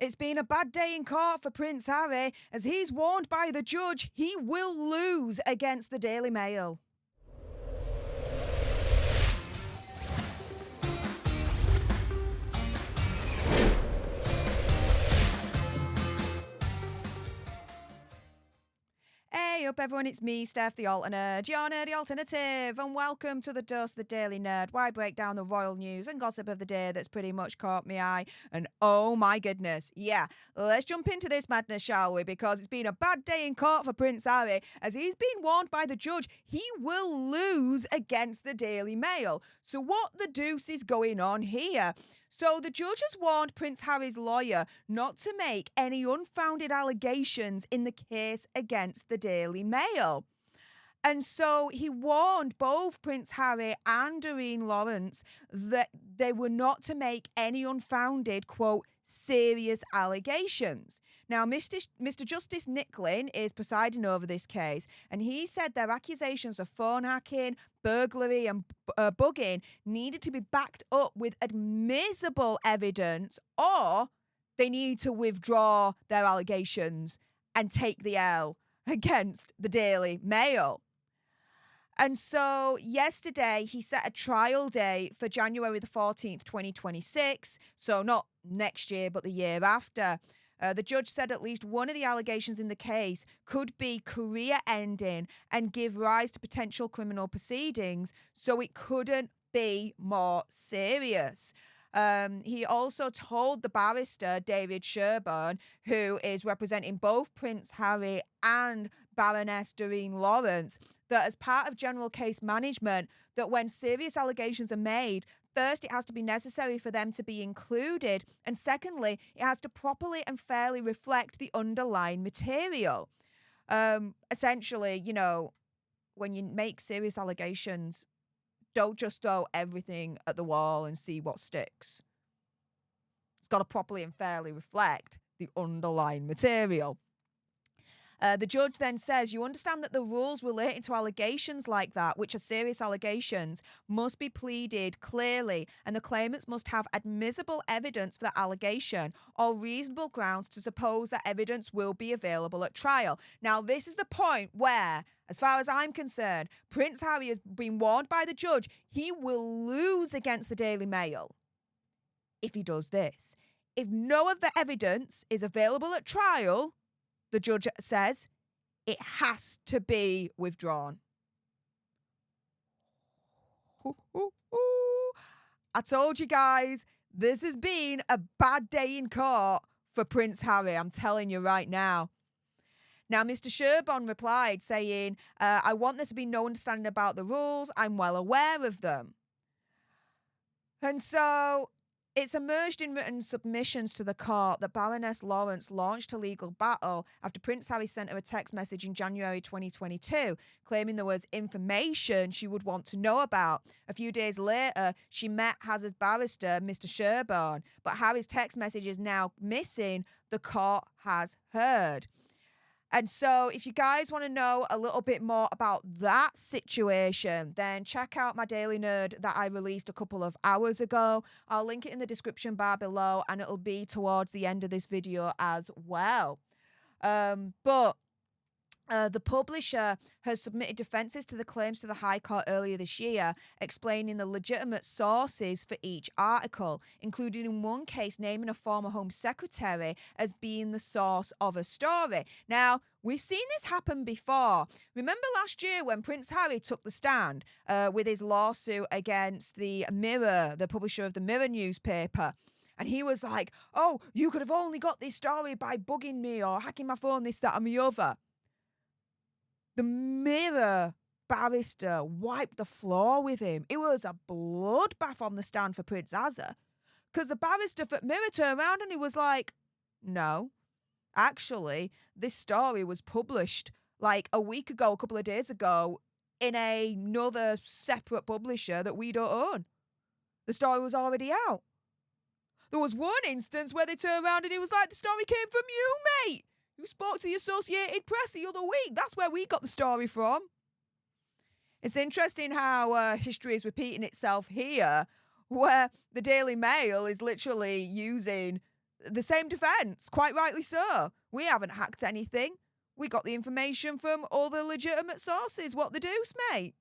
It's been a bad day in court for Prince Harry, as he's warned by the judge he will lose against the Daily Mail. Hey up everyone, it's me, Stef, the alternate, your nerdy alternative, and welcome to the Dose of the Daily Nerd, where I break down the royal news and gossip of the day that's pretty much caught my eye. And oh my goodness, yeah, let's jump into this madness, shall we? Because it's been a bad day in court for Prince Harry, as he's been warned by the judge he will lose against the Daily Mail. So what the deuce is going on here? So the judge has warned Prince Harry's lawyer not to make any unfounded allegations in the case against the Daily Mail. And so he warned both Prince Harry and Doreen Lawrence that they were not to make any unfounded, quote, serious allegations. Now, Mr. Justice Nicklin is presiding over this case, and he said their accusations of phone hacking, burglary and bugging needed to be backed up with admissible evidence, or they need to withdraw their allegations and take the L against the Daily Mail. And so yesterday he set a trial date for January the 14th, 2026. So not next year, but the year after. The judge said at least one of the allegations in the case could be career ending and give rise to potential criminal proceedings. So it couldn't be more serious. He also told the barrister, David Sherborne, who is representing both Prince Harry and Baroness Doreen Lawrence, that as part of general case management, that when serious allegations are made, first, it has to be necessary for them to be included, and secondly, it has to properly and fairly reflect the underlying material. Essentially, you know, when you make serious allegations, don't just throw everything at the wall and see what sticks. It's got to properly and fairly reflect the underlying material. The judge then says, you understand that the rules relating to allegations like that, which are serious allegations, must be pleaded clearly, and the claimants must have admissible evidence for that allegation or reasonable grounds to suppose that evidence will be available at trial. Now, this is the point where, as far as I'm concerned, Prince Harry has been warned by the judge he will lose against the Daily Mail if he does this. If no other evidence is available at trial, the judge says, it has to be withdrawn. I told you guys, this has been a bad day in court for Prince Harry. I'm telling you right now. Now, Mr. Sherborne replied saying, I want there to be no understanding about the rules. I'm well aware of them. And so it's emerged in written submissions to the court that Baroness Lawrence launched a legal battle after Prince Harry sent her a text message in January 2022, claiming there was information she would want to know about. A few days later, she met Hazard's barrister, Mr. Sherborne, but Harry's text message is now missing, the court has heard. And so if you guys want to know a little bit more about that situation, then check out my Daily Nerd that I released a couple of hours ago. I'll link it in the description bar below, and it'll be towards the end of this video as well. The publisher has submitted defences to the claims to the High Court earlier this year, explaining the legitimate sources for each article, including in one case naming a former Home Secretary as being the source of a story. Now, we've seen this happen before. Remember last year when Prince Harry took the stand with his lawsuit against the Mirror, the publisher of the Mirror newspaper? And he was like, oh, you could have only got this story by bugging me or hacking my phone, this, that and the other. The Mirror barrister wiped the floor with him. It was a bloodbath on the stand for Prince Harry, because the barrister for Mirror turned around and he was like, no, actually, this story was published like a week ago, a couple of days ago, in another separate publisher that we don't own. The story was already out. There was one instance where they turned around and he was like, the story came from you, mate. You spoke to the Associated Press the other week. That's where we got the story from. It's interesting how history is repeating itself here, where the Daily Mail is literally using the same defence, quite rightly so. We haven't hacked anything. We got the information from all the legitimate sources. What the deuce, mate?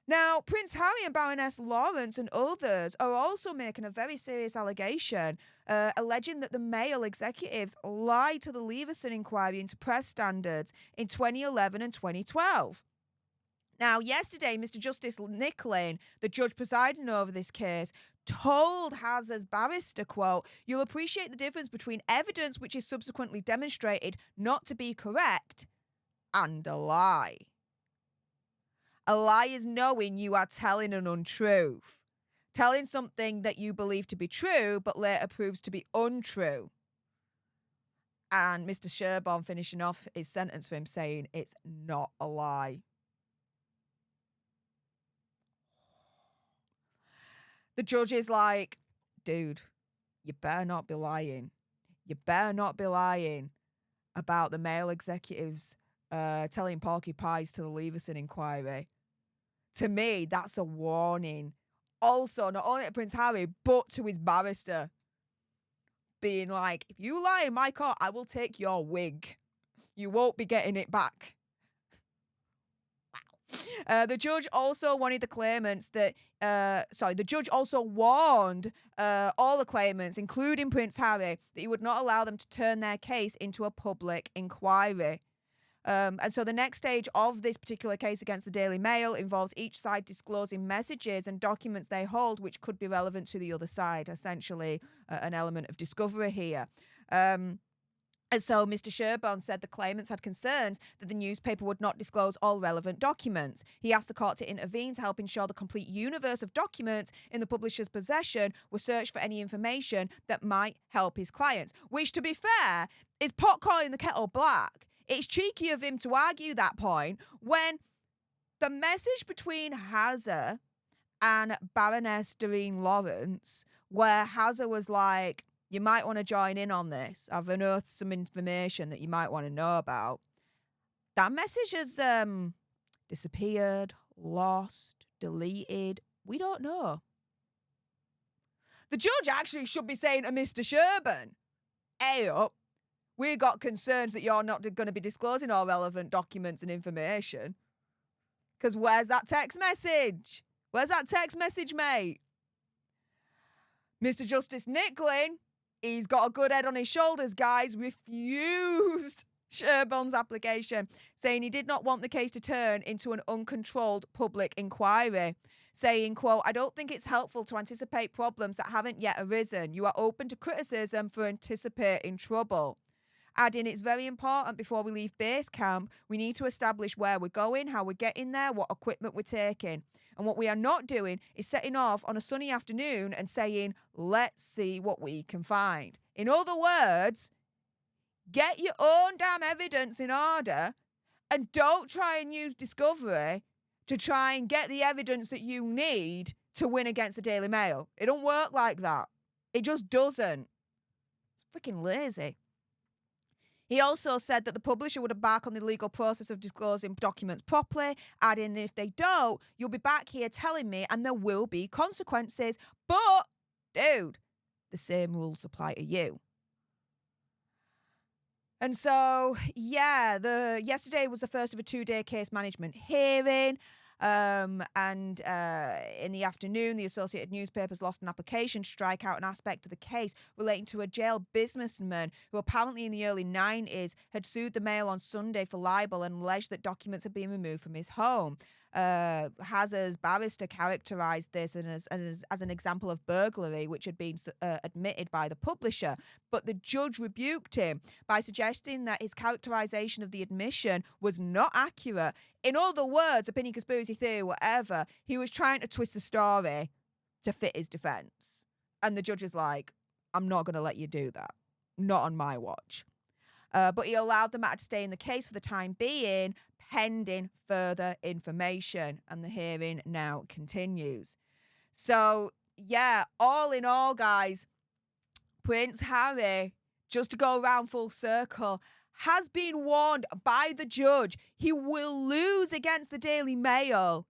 Now, Prince Harry and Baroness Lawrence and others are also making a very serious allegation, alleging that the Mail executives lied to the Leveson inquiry into press standards in 2011 and 2012. Now, yesterday, Mr. Justice Nicklin, the judge presiding over this case, told Hazard's barrister, quote, "You'll appreciate the difference between evidence which is subsequently demonstrated not to be correct and a lie. A lie is knowing you are telling an untruth, telling something that you believe to be true but later proves to be untrue." And Mr. Sherborne finishing off his sentence for him saying it's not a lie. The judge is like, dude, you better not be lying. You better not be lying about the Mail executives telling porcupines to the Leveson inquiry. To me, that's a warning. Also, not only to Prince Harry, but to his barrister. Being like, if you lie in my court, I will take your wig. You won't be getting it back. The judge also wanted the claimants that, the judge also warned all the claimants, including Prince Harry, that he would not allow them to turn their case into a public inquiry. And so the next stage of this particular case against the Daily Mail involves each side disclosing messages and documents they hold which could be relevant to the other side, essentially an element of discovery here. And so Mr. Sherborne said the claimants had concerns that the newspaper would not disclose all relevant documents. He asked the court to intervene to help ensure the complete universe of documents in the publisher's possession were searched for any information that might help his clients, which, to be fair, is pot calling the kettle black. It's cheeky of him to argue that point when the message between Hazard and Baroness Doreen Lawrence, where Hazard was like, you might want to join in on this. I've unearthed some information that you might want to know about. That message has disappeared, lost, deleted. We don't know. The judge actually should be saying to Mr. Sherborne, hey up, we got concerns that you're not going to be disclosing all relevant documents and information. Because where's that text message? Where's that text message, mate? Mr. Justice Nicklin, he's got a good head on his shoulders, guys, refused Sherborne's application, saying he did not want the case to turn into an uncontrolled public inquiry, saying, quote, "I don't think it's helpful to anticipate problems that haven't yet arisen. You are open to criticism for anticipating trouble." Adding, "It's very important before we leave base camp, we need to establish where we're going, how we're getting there, what equipment we're taking. And what we are not doing is setting off on a sunny afternoon and saying, let's see what we can find." In other words, get your own damn evidence in order and don't try and use discovery to try and get the evidence that you need to win against the Daily Mail. It don't work like that. It just doesn't. It's freaking lazy. He also said that the publisher would embark on the legal process of disclosing documents properly, adding, if they don't, you'll be back here telling me and there will be consequences. But, dude, the same rules apply to you. And so, yeah, yesterday was the first of a 2-day case management hearing. And in the afternoon, the Associated Newspapers lost an application to strike out an aspect of the case relating to a jailed businessman who apparently in the early 90s had sued the Mail on Sunday for libel and alleged that documents had been removed from his home. Hazard's barrister characterised this as an example of burglary, which had been admitted by the publisher. But the judge rebuked him by suggesting that his characterisation of the admission was not accurate. In other words, opinion, conspiracy theory, whatever, he was trying to twist the story to fit his defence. And the judge is like, I'm not going to let you do that. Not on my watch. But he allowed the matter to stay in the case for the time being, pending further information. And the hearing now continues. So, yeah, all in all, guys, Prince Harry, just to go around full circle, has been warned by the judge he will lose against the Daily Mail.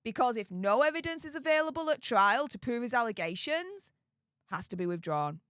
Because if no evidence is available at trial to prove his allegations, has to be withdrawn.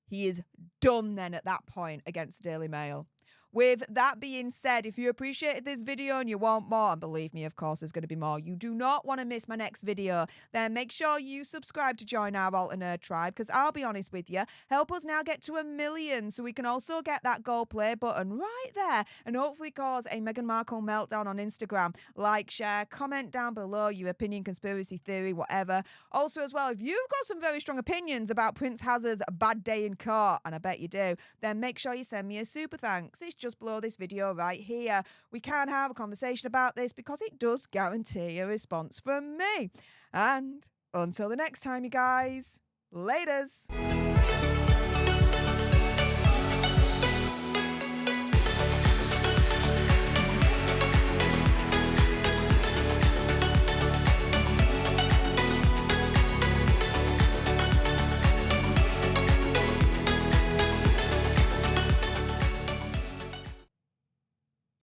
he is done then at that point against the Daily Mail. With that being said, if you appreciated this video and you want more, and believe me, of course, there's going to be more, you do not want to miss my next video, then make sure you subscribe to join our alternate tribe, because I'll be honest with you, help us now get to 1 million so we can also get that gold play button right there and hopefully cause a Meghan Markle meltdown on Instagram. Like, share, comment down below your opinion, conspiracy theory, whatever. Also, as well, if you've got some very strong opinions about Prince Hazard's bad day in court, and I bet you do, then make sure you send me a super thanks. It's just below this video right here. We can have a conversation about this because it does guarantee a response from me. And until the next time, you guys, laters.